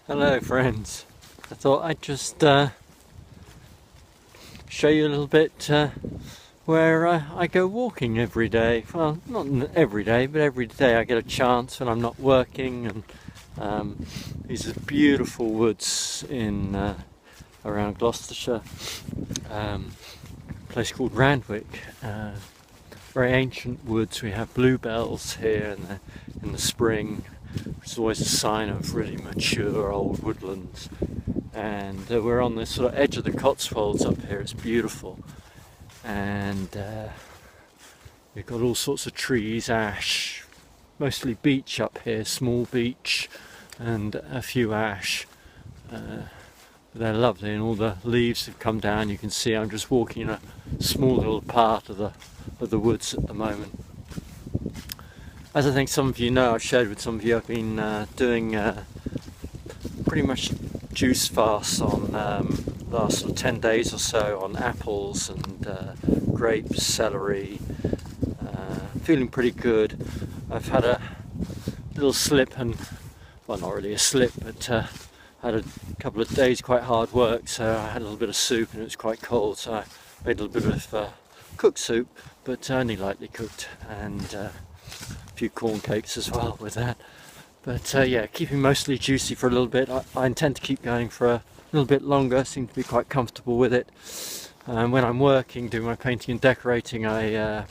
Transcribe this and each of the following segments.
Hello friends, I thought I'd just show you a little bit where I go walking every day. Well, not every day, but every day I get a chance when I'm not working. And these are beautiful woods in around Gloucestershire, a place called Randwick. Very ancient woods. We have bluebells here in the spring, which is always a sign of really mature old woodlands. And we're on the sort of edge of the Cotswolds up here. It's beautiful, and we've got all sorts of trees, ash, mostly beech up here, small beech, and a few ash. They're lovely, and all the leaves have come down. You can see I'm just walking in a small little part of the woods at the moment. As I think some of you know, I've shared with some of you, I've been doing pretty much juice fasts on the last sort of 10 days or so on apples and grapes, celery. Feeling pretty good. I've had a little slip, and well, not really a slip, but had a couple of days quite hard work, so I had a little bit of soup and it was quite cold, so I made a little bit of cooked soup, but only lightly cooked, and a few corn cakes as well with that. But yeah, keeping mostly juicy for a little bit. I intend to keep going for a little bit longer. Seem to be quite comfortable with it. When I'm working, doing my painting and decorating, I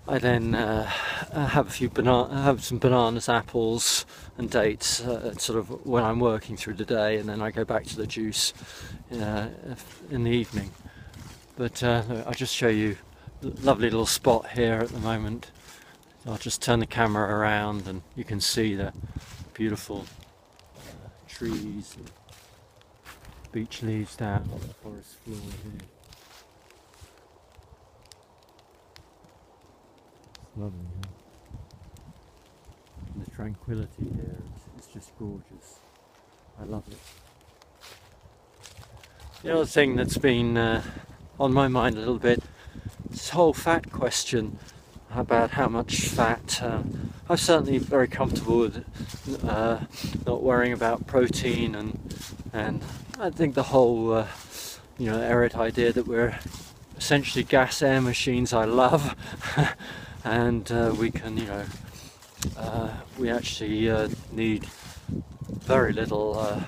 then have a few have some bananas, apples, and dates, sort of when I'm working through the day, and then I go back to the juice in the evening. But I'll just show you a lovely little spot here at the moment. I'll just turn the camera around and you can see the beautiful trees and beech leaves down on the forest floor here. It's lovely, huh? And the tranquility here is just gorgeous. I love it. The other thing that's been on my mind a little bit, this whole fat question about how much fat. I'm certainly very comfortable with not worrying about protein, and I think the whole Erit idea that we're essentially gas air machines I love. And we can we actually need very little,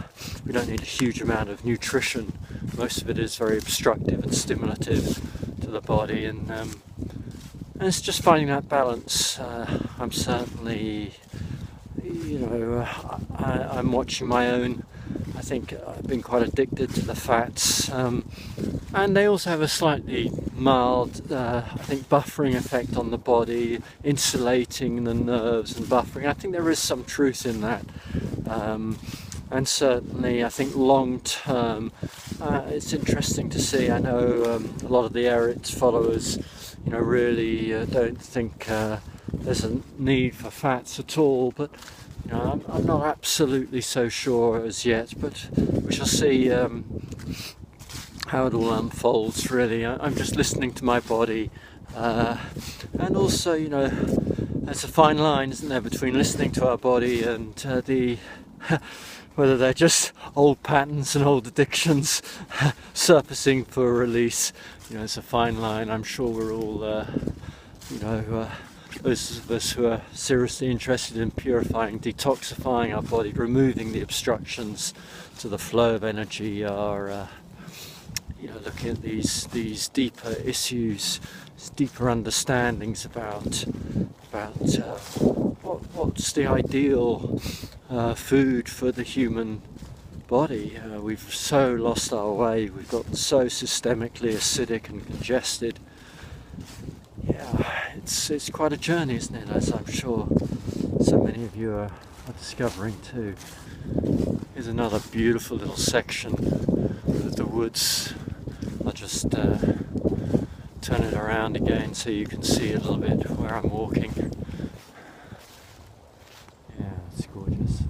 we don't need a huge amount of nutrition. Most of it is very obstructive and stimulative to the body, and it's just finding that balance. I'm certainly, I'm watching my own. I think I've been quite addicted to the fats, and they also have a slightly mild, I think, buffering effect on the body, insulating the nerves and buffering. I think there is some truth in that, and certainly I think long term, it's interesting to see. I know a lot of the Erit followers, really don't think there's a need for fats at all, but I'm not absolutely so sure as yet, but we shall see how it all unfolds, really. I'm just listening to my body, and also, there's a fine line, isn't there, between listening to our body and the whether they're just old patterns and old addictions surfacing for release. It's a fine line. I'm sure we're all, those of us who are seriously interested in purifying, detoxifying our body, removing the obstructions to the flow of energy, are looking at these deeper issues, deeper understandings about what's the ideal food for the human body. We've so lost our way. We've got so systemically acidic and congested. Yeah, it's quite a journey, isn't it? As I'm sure so many of you are discovering too. Here's another beautiful little section of the woods. I'll just turn it around again so you can see a little bit where I'm walking. Yeah, it's gorgeous.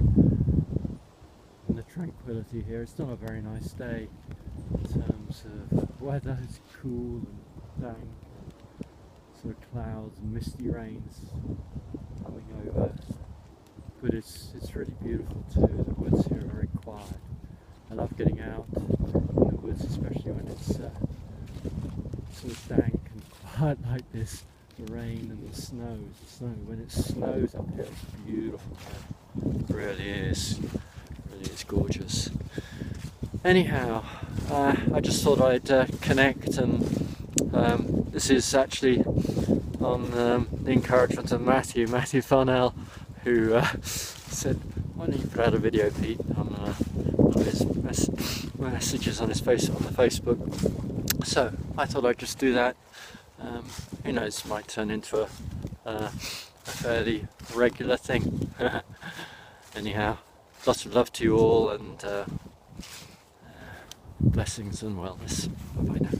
And the tranquility here. It's not a very nice day in terms of weather. It's cool and dank. Sort of clouds and misty rains coming over. but it's really beautiful too. The woods here are very quiet. I love getting out in the woods, especially when it's sort of dank and quiet like this. The rain and the snow. When it snows up here, it's beautiful. It really is. Really is gorgeous. Anyhow, I just thought I'd connect, and this is actually on the encouragement of Matthew Farnell, who said, "Why don't you put out a video, Pete?" on one of his messages on his on the Facebook. So I thought I'd just do that. Who knows, might turn into a fairly regular thing. Anyhow, lots of love to you all, and blessings and wellness. Bye bye now.